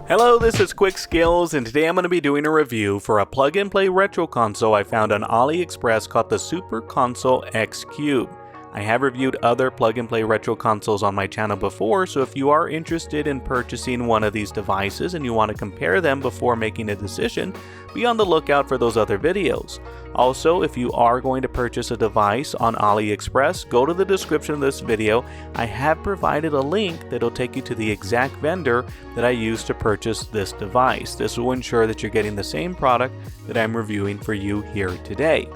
Hello, this is Quick Skills, and today I'm going to be doing a review for a plug-and-play retro console I found on Aliexpress called the Super Console X Cube. I have reviewed other plug-and-play retro consoles on my channel before, so if you are interested in purchasing one of these devices and you want to compare them before making a decision, be on the lookout for those other videos. Also, if you are going to purchase a device on AliExpress, go to the description of this video. I have provided a link that will take you to the exact vendor that I used to purchase this device. This will ensure that you're getting the same product that I'm reviewing for you here today.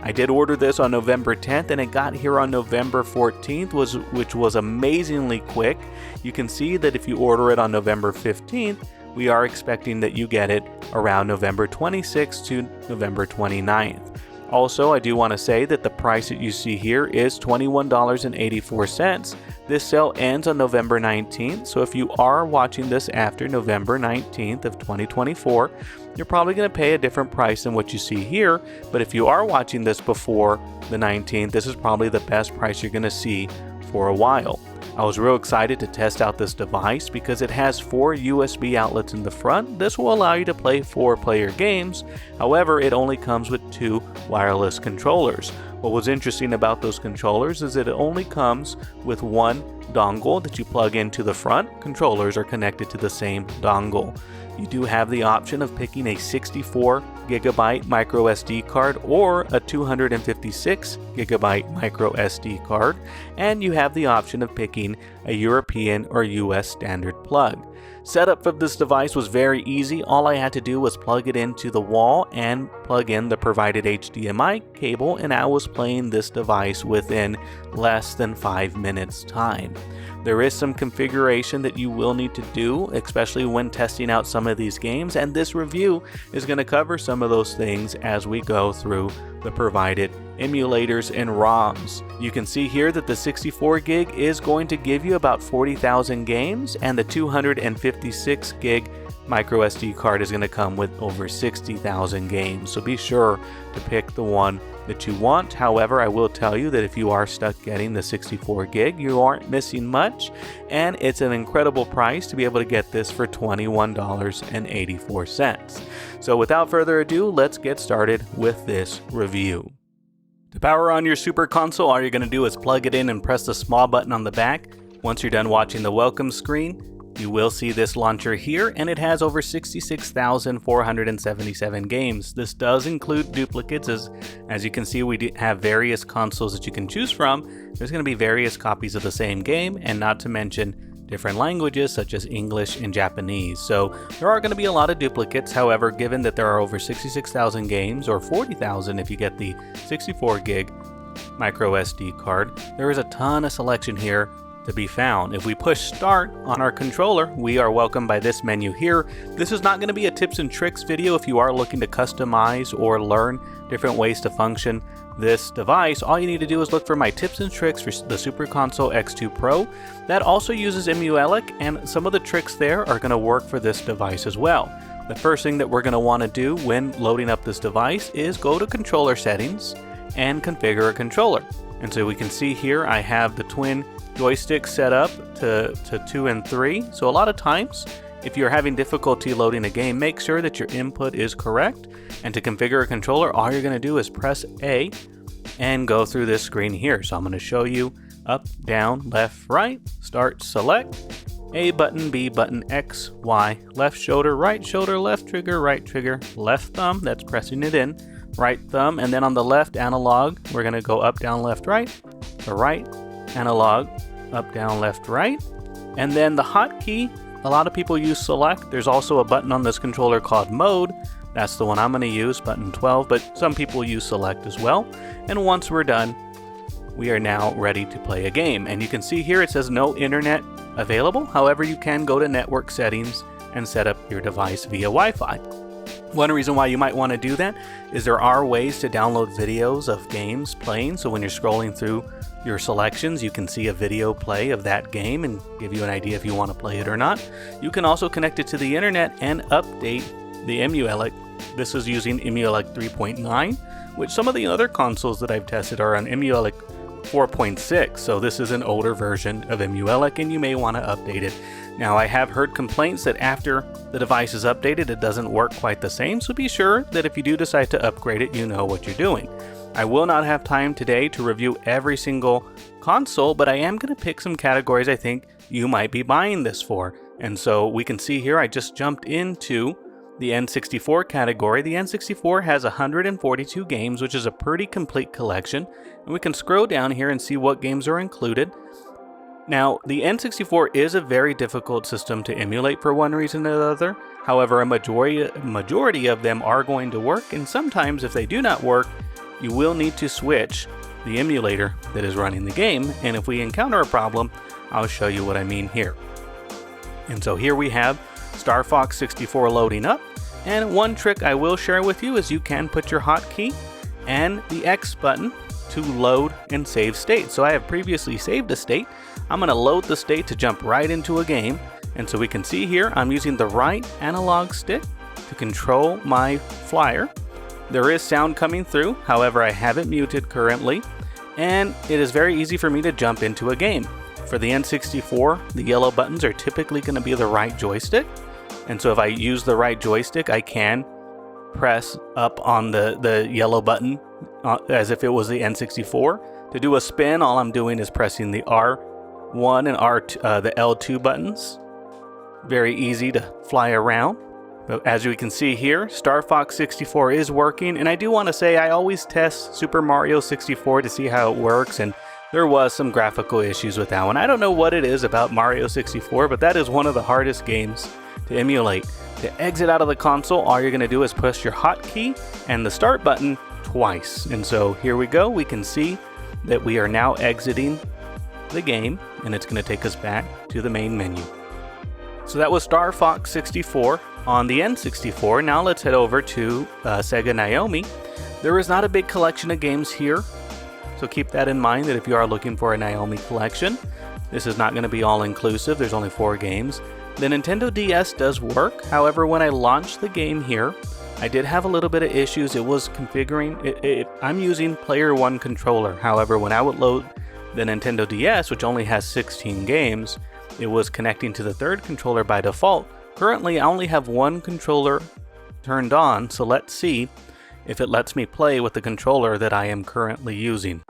I did order this on November 10th and it got here on November 14th, which was amazingly quick. You can see that if you order it on November 15th, we are expecting that you get it around November 26th to November 29th. Also, I do want to say that the price that you see here is $21.84. This sale ends on November 19th, so if you are watching this after November 19th of 2024, you're probably going to pay a different price than what you see here, but if you are watching this before the 19th, this is probably the best price you're going to see for a while. I was real excited to test out this device because it has 4 USB outlets in the front. This will allow you to play 4-player games. However, it only comes with 2 wireless controllers. What was interesting about those controllers is that it only comes with 1 dongle that you plug into the front. Controllers are connected to the same dongle. You do have the option of picking a 64GB micro SD card or a 256GB micro SD card, and you have the option of picking a European or US standard plug. Setup of this device was very easy. All I had to do was plug it into the wall and plug in the provided HDMI cable, and I was playing this device within less than 5 minutes time. There is some configuration that you will need to do, especially when testing out some of these games, and this review is going to cover some of those things as we go through the provided emulators and ROMs. You can see here that the 64 gig is going to give you about 40,000 games, and the 256 gig micro SD card is going to come with over 60,000 games, so be sure to pick the one that you want. However, I will tell you that if you are stuck getting the 64 gig, you aren't missing much, and it's an incredible price to be able to get this for $21.84. So without further ado, let's get started with this review. To power on your Super Console, all you're going to do is plug it in and press the small button on the back. Once you're done watching the welcome screen, you will see this launcher here, and it has over 66,477 games. This does include duplicates. As you can see, we have various consoles that you can choose from. There's going to be various copies of the same game, and not to mention different languages such as English and Japanese. So there are going to be a lot of duplicates. However, given that there are over 66,000 games, or 40,000 if you get the 64 gig micro SD card, there is a ton of selection here to be found. If we push start on our controller, we are welcomed by this menu here. This is not going to be a tips and tricks video. If you are looking to customize or learn different ways to function this device, all you need to do is look for my tips and tricks for the Super Console X2 Pro. That also uses Emuelec, and some of the tricks there are going to work for this device as well. The first thing that we're going to want to do when loading up this device is go to controller settings and configure a controller. And so we can see here I have the twin joystick set up to 2 and 3. So a lot of times, if you're having difficulty loading a game, make sure that your input is correct. And to configure a controller, all you're going to do is press A and go through this screen here. So I'm going to show you up, down, left, right, start, select, A button, B button, X, Y, left shoulder, left trigger, left thumb, that's pressing it in, right thumb, and then on the left analog, we're going to go up, down, left, right, the right analog, up, down, left, right, and then the hotkey, a lot of people use select. There's also a button on this controller called mode. That's the one I'm going to use, button 12, but some people use select as well. And once we're done, we are now ready to play a game. And you can see here it says no internet available. However, you can go to network settings and set up your device via Wi-Fi. One reason why you might want to do that is there are ways to download videos of games playing. So when you're scrolling through your selections, you can see a video play of that game and give you an idea if you want to play it or not. You can also connect it to the internet and update the Emuelec. This is using Emuelec 3.9, which some of the other consoles that I've tested are on Emuelec 4.6, so this is an older version of Emuelec, and you may want to update it Now, I have heard complaints that after the device is updated, it doesn't work quite the same, so be sure that if you do decide to upgrade it, you know what you're doing. I will not have time today to review every single console, but I am going to pick some categories I think you might be buying this for. And so we can see here, I just jumped into the N64 category. The N64 has 142 games, which is a pretty complete collection. And we can scroll down here and see what games are included. Now, the N64 is a very difficult system to emulate for one reason or another. However, a majority of them are going to work, and sometimes if they do not work, you will need to switch the emulator that is running the game. And if we encounter a problem, I'll show you what I mean here. And so here we have Starfox 64 loading up. And one trick I will share with you is you can put your hotkey and the X button to load and save state. So I have previously saved a state. I'm going to load the state to jump right into a game. And so we can see here, I'm using the right analog stick to control my flyer. There is sound coming through, however I have it muted currently. And it is very easy for me to jump into a game. For the N64, the yellow buttons are typically going to be the right joystick. And so if I use the right joystick, I can press up on the yellow button as if it was the N64. To do a spin, all I'm doing is pressing the R1 and R2, the L2 buttons. Very easy to fly around. But as we can see here, Starfox 64 is working, and I do want to say I always test Super Mario 64 to see how it works, and there was some graphical issues with that one. I don't know what it is about Mario 64, but that is one of the hardest games to emulate. To exit out of the console, all you're going to do is push your hotkey and the start button twice. And so here we go. We can see that we are now exiting the game, and it's going to take us back to the main menu. So that was Starfox 64 on the N64. Now let's head over to Sega Naomi. There is not a big collection of games here, so keep that in mind that if you are looking for a Naomi collection, this is not going to be all inclusive. There's only 4 games. The Nintendo DS does work. However, when I launched the game here, I did have a little bit of issues. It was configuring. I'm using Player 1 controller. However, when I would load the Nintendo DS, which only has 16 games, it was connecting to the third controller by default. Currently, I only have one controller turned on, so let's see if it lets me play with the controller that I am currently using.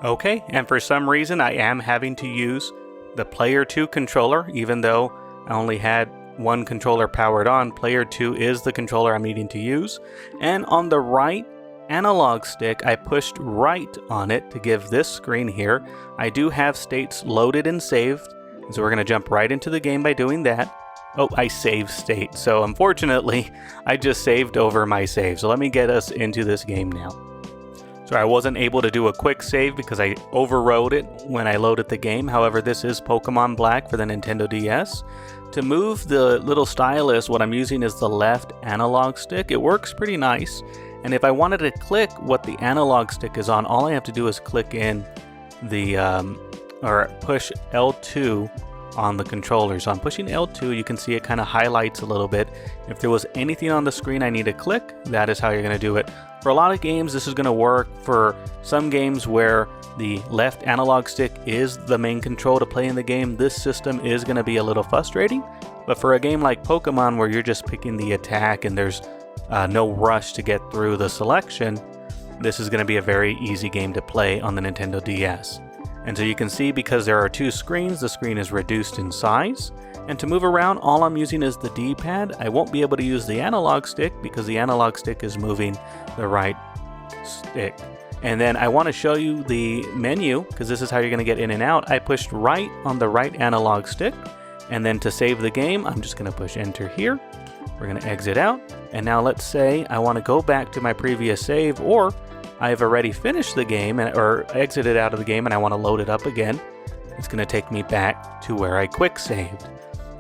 Okay, and for some reason I am having to use the Player 2 controller, even though I only had one controller powered on. Player 2 is the controller I'm needing to use. And on the right analog stick, I pushed right on it to give this screen here. I do have states loaded and saved, so we're going to jump right into the game by doing that. Oh, I saved state. So unfortunately, I just saved over my save. So let me get us into this game now. So I wasn't able to do a quick save because I overrode it when I loaded the game. However, this is Pokemon Black for the Nintendo DS. To move the little stylus, what I'm using is the left analog stick. It works pretty nice. And if I wanted to click what the analog stick is on, all I have to do is click in the, or push L2 on the controller. So I'm pushing L2, you can see it kind of highlights a little bit. If there was anything on the screen I need to click, that is how you're going to do it. For a lot of games, this is going to work. For some games where the left analog stick is the main control to play in the game, this system is going to be a little frustrating. But for a game like Pokemon, where you're just picking the attack and there's no rush to get through the selection, this is going to be a very easy game to play on the Nintendo DS. And so you can see, because there are 2 screens, the screen is reduced in size. And to move around, all I'm using is the D-pad. I won't be able to use the analog stick because the analog stick is moving the right stick. And then I want to show you the menu, because this is how you're going to get in and out. I pushed right on the right analog stick. And then to save the game, I'm just going to push enter here. We're going to exit out. And now let's say I want to go back to my previous save, or I've already finished the game or exited out of the game and I want to load it up again. It's going to take me back to where I quick saved.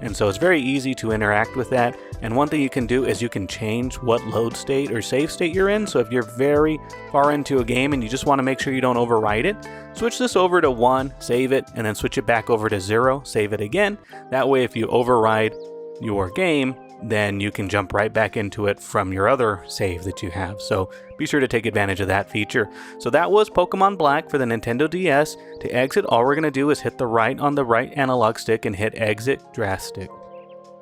And so it's very easy to interact with that. And one thing you can do is you can change what load state or save state you're in. So if you're very far into a game and you just want to make sure you don't overwrite it, switch this over to 1, save it, and then switch it back over to 0, save it again. That way, if you override your game, then you can jump right back into it from your other save that you have. So be sure to take advantage of that feature. So that was Pokemon Black for the Nintendo DS. To exit, all we're going to do is hit the right on the right analog stick and hit exit drastic.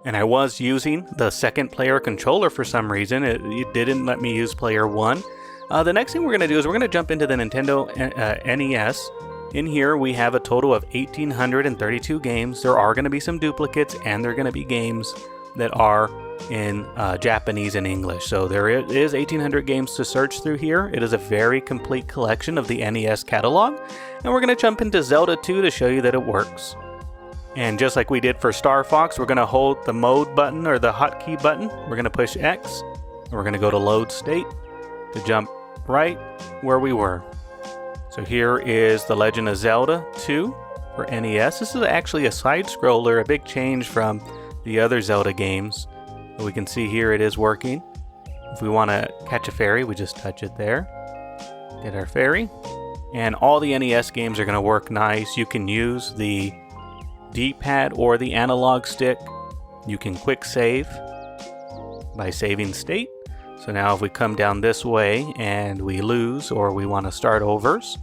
And I was using the second player controller for some reason. It didn't let me use player 1. The next thing we're going to do is we're going to jump into the Nintendo NES. In here we have a total of 1,832 games. There are going to be some duplicates, and there are going to be games that are in Japanese and English. So there is 1,800 games to search through here. It is a very complete collection of the NES catalog. And we're going to jump into Zelda 2 to show you that it works. And just like we did for Starfox, we're going to hold the mode button or the hotkey button. We're going to push X, and we're going to go to load state to jump right where we were. So here is The Legend of Zelda 2 for NES. This is actually a side scroller, a big change from the other Zelda games. But we can see here it is working. If we want to catch a fairy, we just touch it there. Get our fairy. And all the NES games are going to work nice. You can use the D-pad or the analog stick. You can quick save by saving state. So now if we come down this way and we lose or we want to start overs,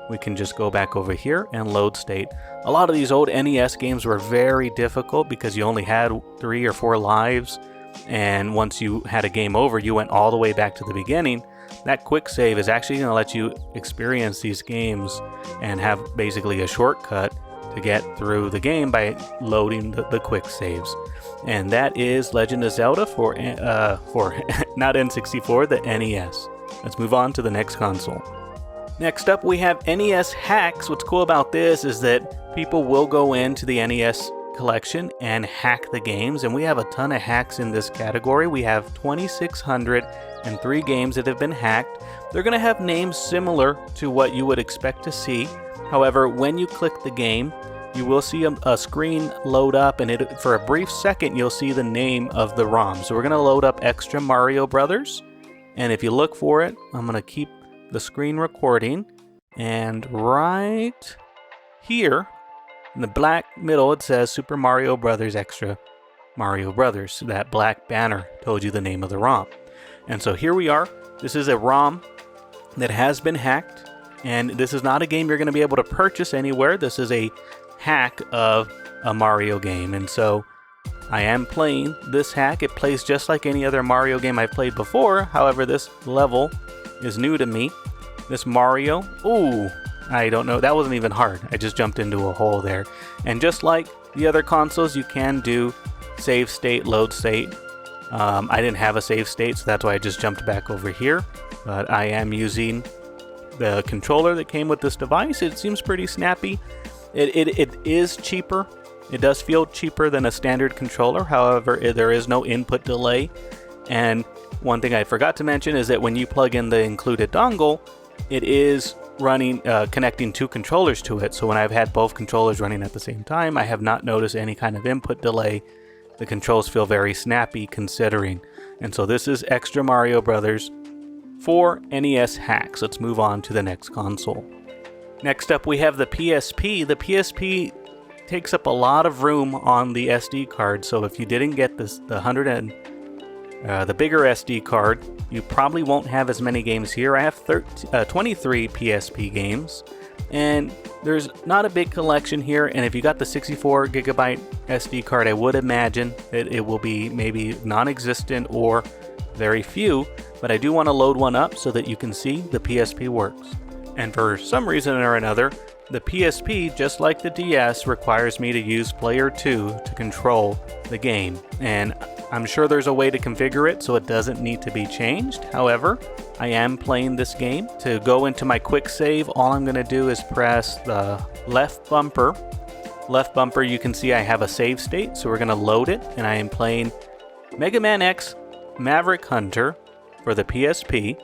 we can just go back over here and load state. A lot of these old NES games were very difficult because you only had 3 or 4 lives, and once you had a game over, you went all the way back to the beginning. That quick save is actually going to let you experience these games and have basically a shortcut to get through the game by loading the quick saves. And that is Legend of Zelda for not N64, the NES. Let's move on to the next console. Next up, we have NES hacks. What's cool about this is that people will go into the NES collection and hack the games, and we have a ton of hacks in this category. We have 2,603 games that have been hacked. They're going to have names similar to what you would expect to see. However, when you click the game, you will see a screen load up, and for a brief second you'll see the name of the ROM. So we're going to load up Extra Mario Brothers, and if you look for it, I'm going to keep the screen recording, and right here in the black middle it says Super Mario Brothers Extra Mario Brothers. So that black banner told you the name of the ROM. And so here we are. This is a ROM that has been hacked, and this is not a game you're going to be able to purchase anywhere. This is a hack of a Mario game, and so I am playing this hack. It plays just like any other Mario game I've played before. However, this level is new to me. This Mario, ooh, I don't know, that wasn't even hard. I just jumped into a hole there. And just like the other consoles, you can do save state, load state. I didn't have a save state, so that's why I just jumped back over here. But I am using the controller that came with this device. It seems pretty snappy. It is cheaper. It does feel cheaper than a standard controller. However, there is no input delay. And one thing I forgot to mention is that when you plug in the included dongle, it is running, connecting 2 controllers to it. So when I've had both controllers running at the same time, I have not noticed any kind of input delay. The controls feel very snappy considering. And so this is Extra Mario Brothers for NES hacks. Let's move on to the next console. Next up, we have the PSP. The PSP takes up a lot of room on the SD card, so if you didn't get the bigger SD card, you probably won't have as many games here. I have 23 PSP games, and there's not a big collection here, and if you got the 64 gigabyte SD card, I would imagine that it will be maybe non-existent or very few, but I do want to load one up so that you can see the PSP works. And for some reason or another, the PSP, just like the DS, requires me to use Player 2 to control the game. And I'm sure there's a way to configure it so it doesn't need to be changed. However, I am playing this game. To go into my quick save, all I'm going to do is press the left bumper. Left bumper, you can see I have a save state, so we're going to load it. And I am playing Megaman X Maverick Hunter for the PSP.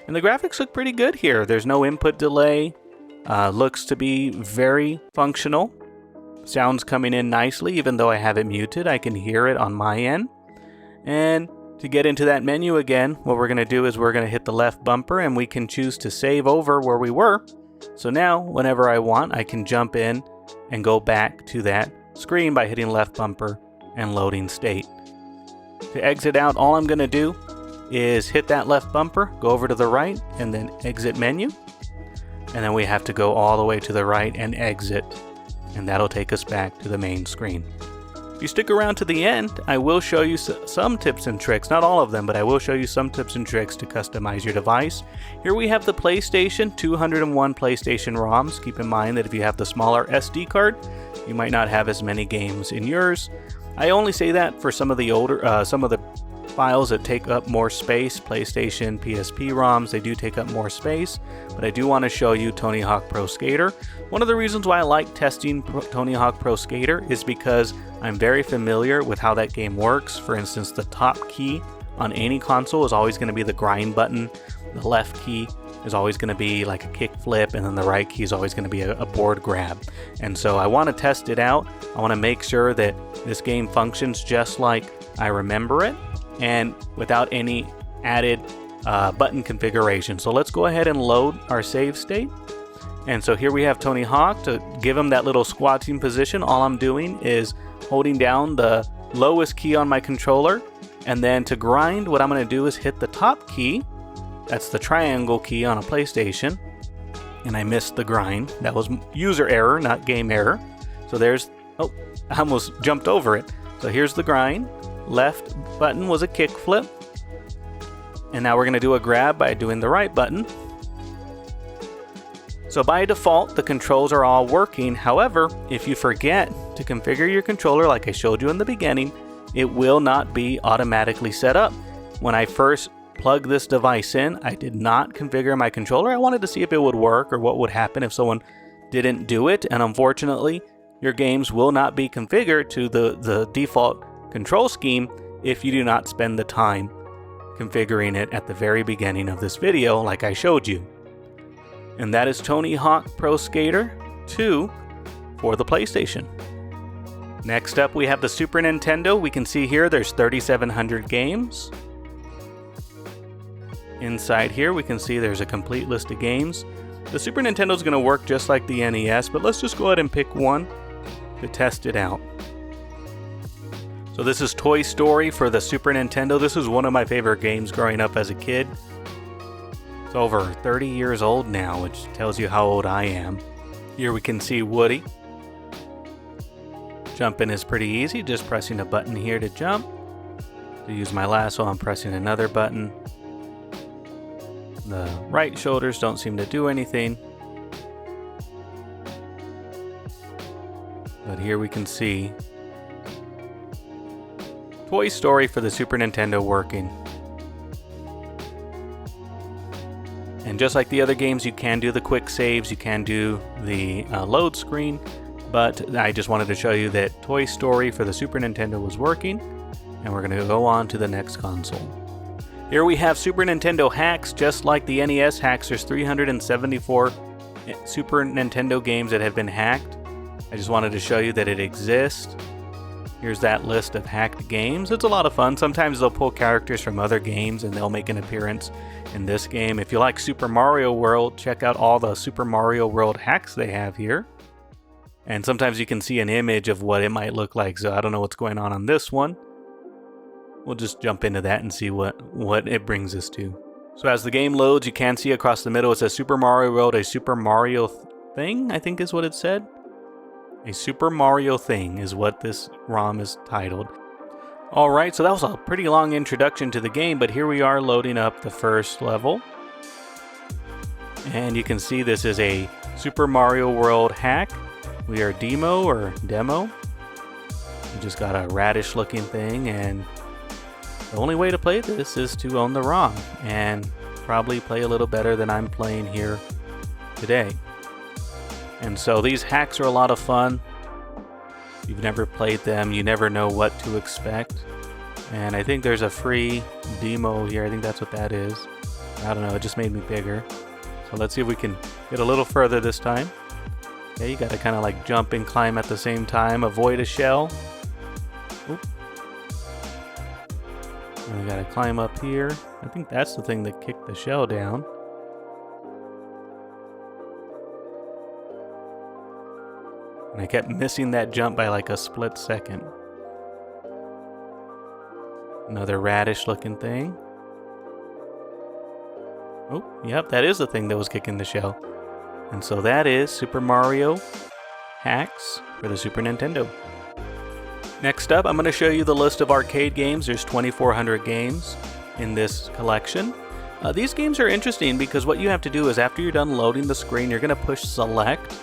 And the graphics look pretty good here. There's no input delay. Looks to be very functional. Sounds coming in nicely, even though I have it muted. I can hear it on my end. And to get into that menu again, what we're going to do is we're going to hit the left bumper, and we can choose to save over where we were. So now, whenever I want, I can jump in and go back to that screen by hitting left bumper and loading state. To exit out, all I'm going to do is hit that left bumper, go over to the right, and then exit menu. And then we have to go all the way to the right and exit, and that'll take us back to the main screen. If you stick around to the end, I will show you some tips and tricks, not all of them, but I will show you some tips and tricks to customize your device. Here we have the PlayStation, 201 PlayStation ROMs. Keep in mind that if you have the smaller SD card, you might not have as many games in yours. I only say that for some of the older, some of the files that take up more space. PlayStation, PSP ROMs, they do take up more space, but I do want to show you Tony Hawk Pro Skater. One of the reasons why I like testing Tony Hawk Pro Skater is because I'm very familiar with how that game works. For instance, the top key on any console is always going to be the grind button. The left key is always going to be like a kick flip, and then the right key is always going to be a board grab. And so I want to test it out. I want to make sure that this game functions just like I remember it, and without any added button configuration. So let's go ahead and load our save state. And so here we have Tony Hawk. To give him that little squatting position, all I'm doing is holding down the lowest key on my controller, and then to grind, what I'm going to do is hit the top key. That's the triangle key on a PlayStation, and I missed the grind. That was user error, not game error. So there's, oh, I almost jumped over it. So here's the grind. Left button was a kick flip, and now we're going to do a grab by doing the right button. So by default, the controls are all working. However, if you forget to configure your controller like I showed you in the beginning, it will not be automatically set up. When I first plugged this device in, I did not configure my controller. I wanted to see if it would work or what would happen if someone didn't do it, and unfortunately, your games will not be configured to the default control scheme if you do not spend the time configuring it at the very beginning of this video like I showed you. And that is Tony Hawk Pro Skater 2 for the PlayStation. Next up we have the Super Nintendo. We can see here there's 3,700 games. Inside here we can see there's a complete list of games. The Super Nintendo is going to work just like the NES, but let's just go ahead and pick one to test it out. So this is Toy Story for the Super Nintendo. This is one of my favorite games growing up as a kid. It's over 30 years old now, which tells you how old I am. Here we can see Woody. Jumping is pretty easy, just pressing a button here to jump. To use my lasso, I'm pressing another button. The right shoulders don't seem to do anything. But here we can see Toy Story for the Super Nintendo working. And just like the other games, you can do the quick saves, you can do the load screen, but I just wanted to show you that Toy Story for the Super Nintendo was working, and we're going to go on to the next console. Here we have Super Nintendo hacks. Just like the NES hacks, there's 374 Super Nintendo games that have been hacked. I just wanted to show you that it exists. Here's that list of hacked games. It's a lot of fun. Sometimes they'll pull characters from other games and they'll make an appearance in this game. If you like Super Mario World, check out all the Super Mario World hacks they have here. And sometimes you can see an image of what it might look like, so I don't know what's going on this one. We'll just jump into that and see what it brings us to. So as the game loads, you can see across the middle it says Super Mario World, a Super Mario thing, I think is what it said. A Super Mario thing is what this ROM is titled. Alright, so that was a pretty long introduction to the game, but here we are loading up the first level. And you can see this is a Super Mario World hack. We are demo. We just got a radish looking thing, and the only way to play this is to own the ROM and probably play a little better than I'm playing here today. And so these hacks are a lot of fun. If you've never played them, you never know what to expect. And I think there's a free demo here. I think that's what that is. I don't know, it just made me bigger. So let's see if we can get a little further this time. Okay, you gotta kind of like jump and climb at the same time. Avoid a shell. Oop. And we gotta climb up here. I think that's the thing that kicked the shell down. And I kept missing that jump by like a split second. Another radish looking thing. Oh, yep, that is the thing that was kicking the shell. And so that is Super Mario Hacks for the Super Nintendo. Next up, I'm going to show you the list of arcade games. There's 2,400 games in this collection. These games are interesting because what you have to do is after you're done loading the screen, you're going to push select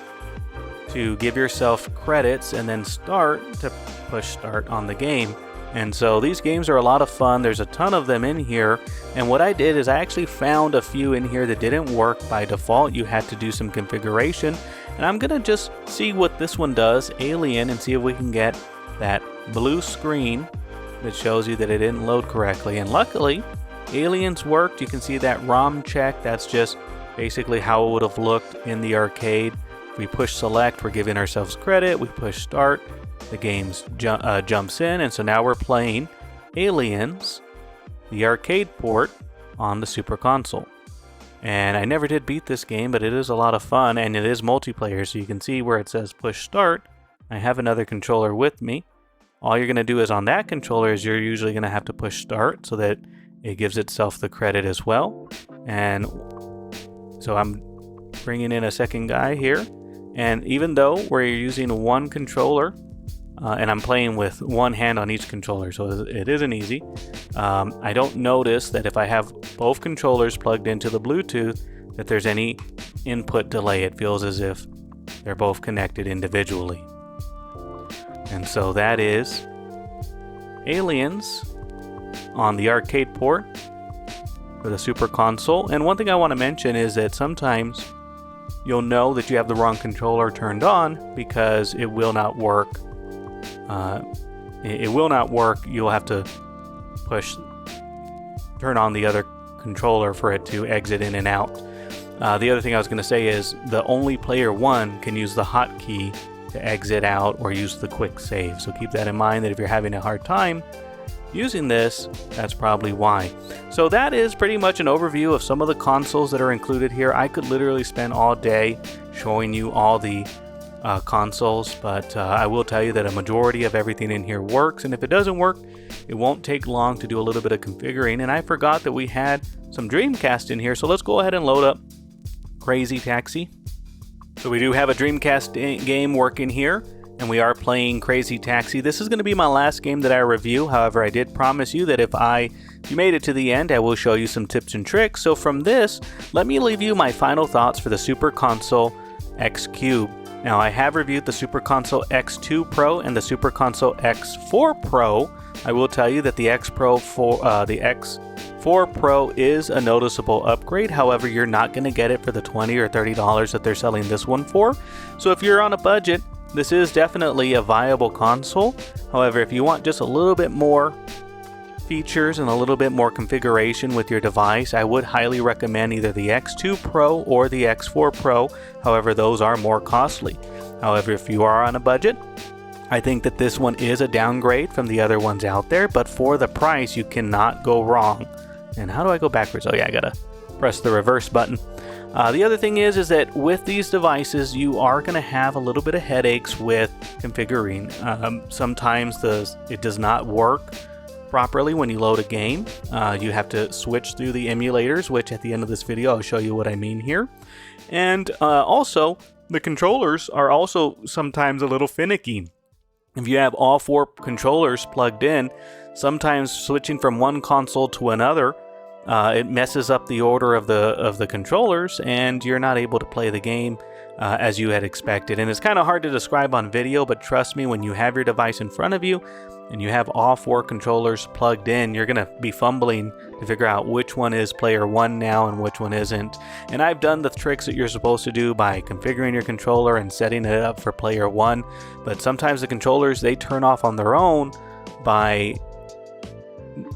to give yourself credits and then start to push start on the game. And so these games are a lot of fun. There's a ton of them in here. And what I did is I actually found a few in here that didn't work by default. You had to do some configuration. And I'm going to just see what this one does, Alien, and see if we can get that blue screen that shows you that it didn't load correctly. And luckily, Aliens worked. You can see that ROM check. That's just basically how it would have looked in the arcade. If we push select, we're giving ourselves credit. We push start, the game jumps in, and so now we're playing Aliens, the arcade port on the Super Console. And I never did beat this game, but it is a lot of fun, and it is multiplayer, so you can see where it says push start. I have another controller with me. All you're going to do is on that controller is you're usually going to have to push start so that it gives itself the credit as well. And so I'm bringing in a second guy here. And even though we're using one controller, and I'm playing with one hand on each controller, so it isn't easy, I don't notice that if I have both controllers plugged into the Bluetooth that there's any input delay. It feels as if they're both connected individually. And so that is Aliens on the arcade port for the Super Console. And one thing I want to mention is that sometimes you'll know that you have the wrong controller turned on because it will not work. It will not work. You'll have to turn on the other controller for it to exit in and out. The other thing I was going to say is the only player one can use the hotkey to exit out or use the quick save. So keep that in mind, that if you're having a hard time using this, that's probably why. So that is pretty much an overview of some of the consoles that are included here. I could literally spend all day showing you all the consoles, but I will tell you that a majority of everything in here works, and if it doesn't work, it won't take long to do a little bit of configuring. And I forgot that we had some Dreamcast in here, so let's go ahead and load up Crazy Taxi. So we do have a Dreamcast game working here, and we are playing Crazy Taxi. This is going to be my last game that I review. However, I did promise you that if you made it to the end, I will show you some tips and tricks. So from this, let me leave you my final thoughts for the Super Console X Cube. Now, I have reviewed the Super Console X2 Pro and the Super Console X4 Pro. I will tell you that the X4 Pro is a noticeable upgrade. However, you're not going to get it for the $20 or $30 that they're selling this one for. So if you're on a budget, this is definitely a viable console. However, if you want just a little bit more features and a little bit more configuration with your device, I would highly recommend either the X2 Pro or the X4 Pro. However, those are more costly. However, if you are on a budget, I think that this one is a downgrade from the other ones out there, but for the price, you cannot go wrong. And how do I go backwards? Oh yeah, I gotta press the reverse button. The other thing is that with these devices, you are going to have a little bit of headaches with configuring. Sometimes it does not work properly when you load a game. You have to switch through the emulators, which at the end of this video, I'll show you what I mean here. And also, the controllers are also sometimes a little finicky. If you have all four controllers plugged in, sometimes switching from one console to another, it messes up the order of the controllers, and you're not able to play the game as you had expected. And it's kind of hard to describe on video, but trust me, when you have your device in front of you and you have all four controllers plugged in, you're going to be fumbling to figure out which one is player one now and which one isn't. And I've done the tricks that you're supposed to do by configuring your controller and setting it up for player one, but sometimes the controllers, they turn off on their own by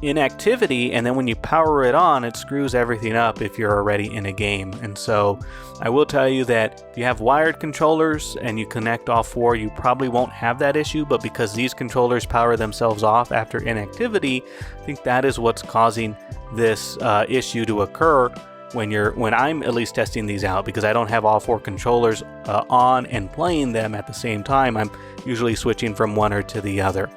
inactivity, and then when you power it on, it screws everything up if you're already in a game. And so I will tell you that if you have wired controllers and you connect all four, you probably won't have that issue, but because these controllers power themselves off after inactivity, I think that is what's causing this issue to occur when I'm at least testing these out, because I don't have all four controllers on and playing them at the same time. I'm usually switching from one or to the other.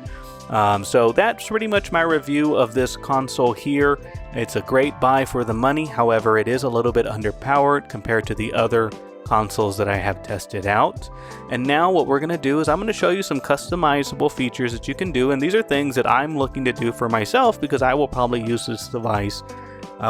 So that's pretty much my review of this console here. It's a great buy for the money, however it is a little bit underpowered compared to the other consoles that I have tested out. And now what we're going to do is I'm going to show you some customizable features that you can do, and these are things that I'm looking to do for myself because I will probably use this device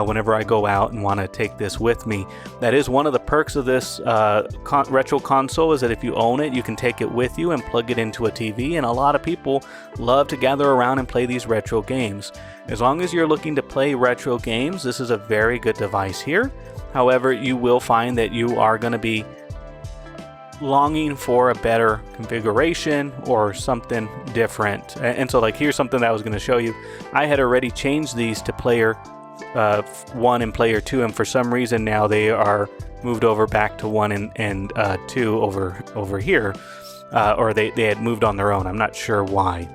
whenever I go out and want to take this with me. That is one of the perks of this retro console, is that if you own it, you can take it with you and plug it into a TV, and a lot of people love to gather around and play these retro games. As long as you're looking to play retro games, this is a very good device here. However, you will find that you are going to be longing for a better configuration or something different. And so like here's something that I was going to show you. I had already changed these to player 1 and player 2, and for some reason now they are moved over back to 1 and 2 over here, or they had moved on their own. I'm not sure why.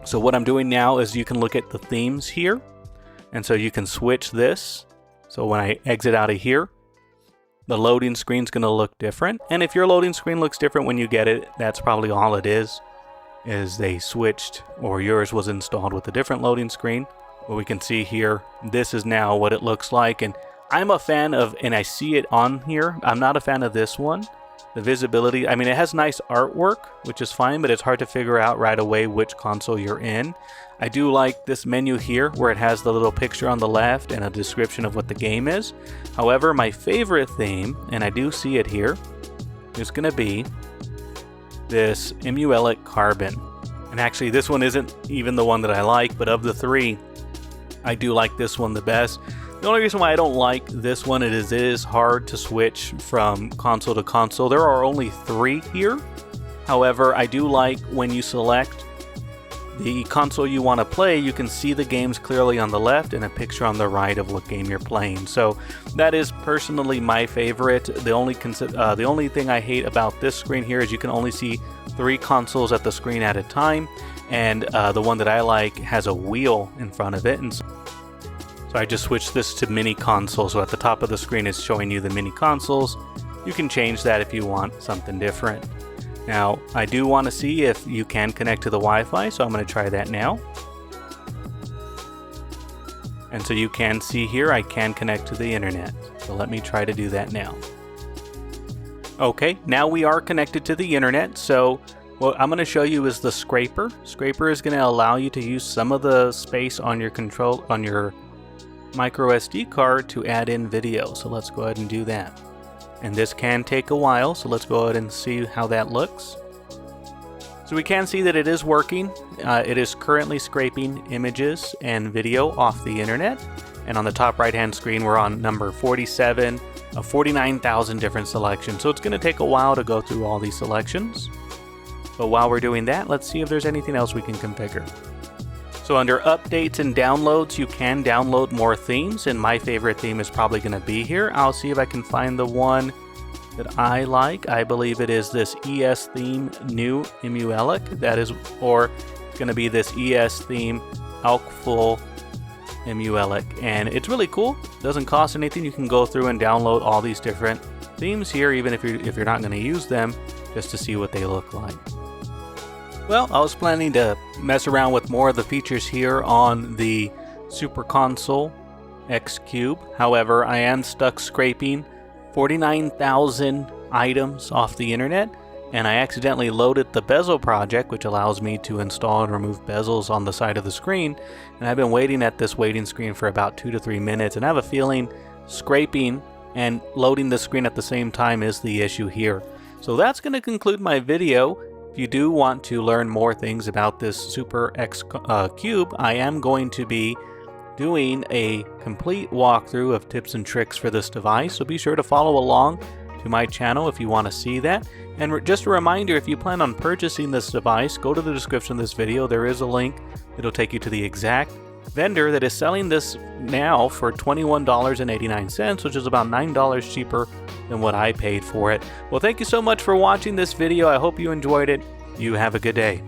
So what I'm doing now is you can look at the themes here, and so you can switch this. So when I exit out of here, the loading screen's going to look different, and if your loading screen looks different when you get it, that's probably all it is they switched, or yours was installed with a different loading screen. What we can see here, this is now what it looks like, and I'm a fan of, and I see it on here, I'm not a fan of this one. The visibility, I mean, it has nice artwork, which is fine, but it's hard to figure out right away which console you're in. I do like this menu here, where it has the little picture on the left and a description of what the game is. However, my favorite theme, and I do see it here, is going to be this Emuelec Carbon. And actually, this one isn't even the one that I like, but of the three, I do like this one the best. The only reason why I don't like this one is it is hard to switch from console to console. There are only 3 here. However, I do like when you select the console you want to play, you can see the games clearly on the left and a picture on the right of what game you're playing. So that is personally my favorite. The only thing I hate about this screen here is you can only see 3 consoles at the screen at a time, and the one that I like has a wheel in front of it, and so I just switched this to mini console. So at the top of the screen is showing you the mini consoles. You can change that if you want something different. Now, I do want to see if you can connect to the Wi-Fi, so I'm going to try that now. And so you can see here, I can connect to the internet. So let me try to do that now. Okay, now we are connected to the internet, so what I'm going to show you is the scraper. Scraper is going to allow you to use some of the space on your micro SD card to add in video. So let's go ahead and do that. And this can take a while, so let's go ahead and see how that looks. So we can see that it is working. It is currently scraping images and video off the internet. And on the top right hand screen, we're on number 47 of 49,000 different selections. So it's going to take a while to go through all these selections. But while we're doing that, let's see if there's anything else we can configure. So under updates and downloads, you can download more themes, and my favorite theme is probably going to be here. I'll see if I can find the one that I like. I believe it is this ES theme new Emuelec. That is, or it's going to be this ES theme Alkfull Emuelec, and it's really cool. It doesn't cost anything. You can go through and download all these different themes here, even if you're not going to use them, just to see what they look like. Well, I was planning to mess around with more of the features here on the Super Console X Cube. However, I am stuck scraping 49,000 items off the internet, and I accidentally loaded the bezel project, which allows me to install and remove bezels on the side of the screen. And I've been waiting at this waiting screen for about 2 to 3 minutes, and I have a feeling scraping and loading the screen at the same time is the issue here. So that's going to conclude my video. If you do want to learn more things about this Super X Cube, I am going to be doing a complete walkthrough of tips and tricks for this device, so be sure to follow along to my channel if you want to see that. And just a reminder, if you plan on purchasing this device, go to the description of this video. There is a link that'll take you to the exact vendor that is selling this now for $21.89, which is about $9 cheaper than what I paid for it. Well, thank you so much for watching this video. I hope you enjoyed it. You have a good day.